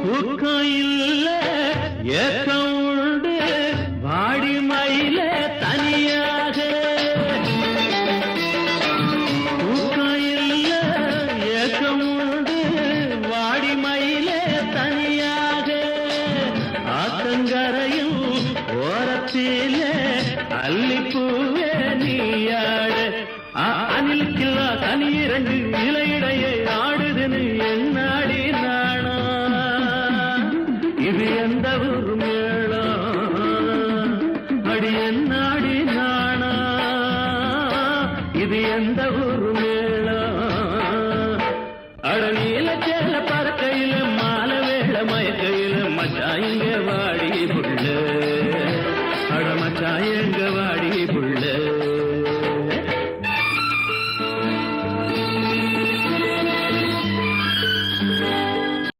தூக்கம் ஏக்கம் உண்டு வாடி மயில தனியாக தூக்கம் ஏக்கம் உண்டு வாடி மயில தனியாக ஆத்தங்கரையும் ஓரத்தில அல்லிப்பூவே நீயாட அணிலுக்கில்லா தனி இரண்டு இலையிடையே ஆடுதுன்னு என்னாடி நாணா இது எந்த ஒரு மேளம் அடி என்னாடி நாணா இது எந்த ஒரு மேளம் அட நீல சேல பறக்கையில மாலை வேள மயக்கையில மச்சான் இங்கே வாடி